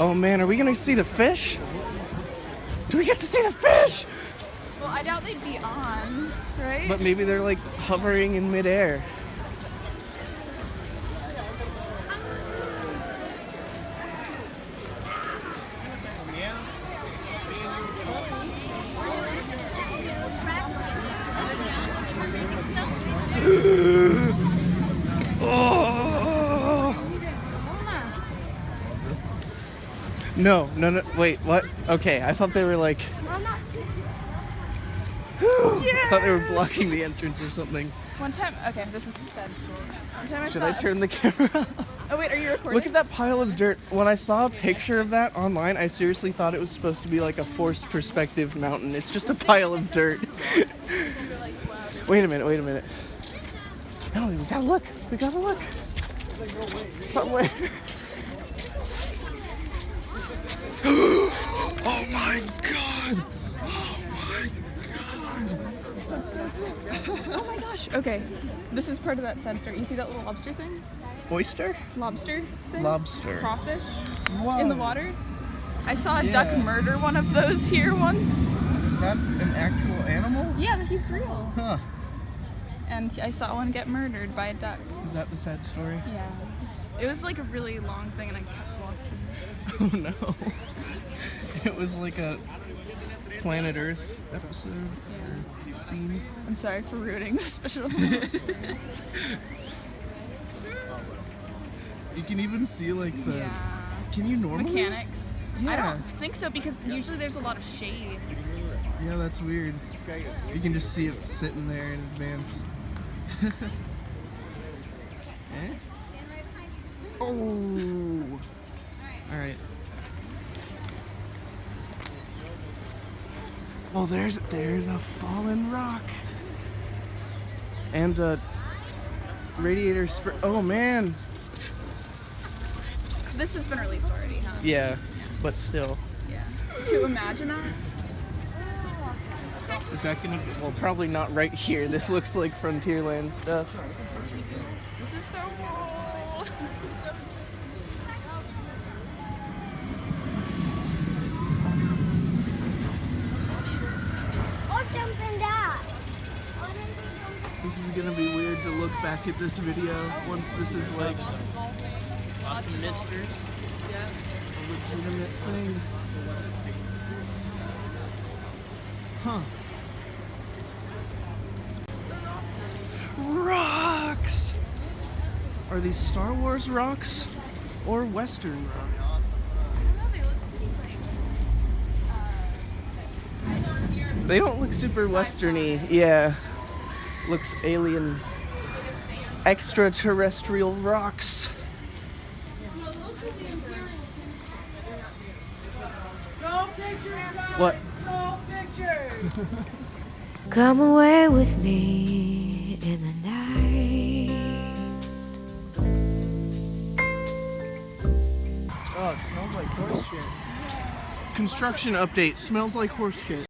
Oh man, are we gonna see the fish? Do we get to see the fish? Well, I doubt they'd be on, right? But maybe they're like hovering in midair. Oh. No, wait, what? Okay, I thought they were like... I thought they were blocking the entrance or something. One time, okay, this is sad. One time Should I turn the camera off? Oh wait, are you recording? Look at that pile of dirt. When I saw a picture of that online, I seriously thought it was supposed to be like a forced perspective mountain. It's just a pile of dirt. Wait a minute. No, we gotta look. Somewhere. Oh my god! Oh my gosh, okay. This is part of that sad story. You see that little lobster thing? Oyster? Lobster thing? Lobster. Crawfish? Whoa. In the water? I saw a duck murder one of those here once. Is that an actual animal? Yeah, he's real. Huh. And I saw one get murdered by a duck. Is that the sad story? Yeah. It was like a really long thing and I kept walking. Oh no. It was like a Planet Earth episode or scene. I'm sorry for ruining the special. You can even see like the... Yeah. Can you normally? Mechanics. Yeah. I don't think so because usually there's a lot of shade. Yeah, that's weird. You can just see it sitting there in advance. Eh? Oh! Alright. Oh, there's a fallen rock. And a radiator spray. Oh man! This has been released already, huh? Yeah, but still. Yeah. To imagine that? Is that gonna be, well, probably not right here. This looks like Frontierland stuff. This is so cool. This is gonna be weird to look back at this video once this is like Lots of misters. a legitimate thing. Huh. Rocks! Are these Star Wars rocks or Western rocks? They don't look super Western-y. Yeah. Looks alien. Extraterrestrial rocks. No pictures, guys. What? No pictures. Come away with me in the night. Oh, it smells like horse shit. Construction update. Smells like horse shit.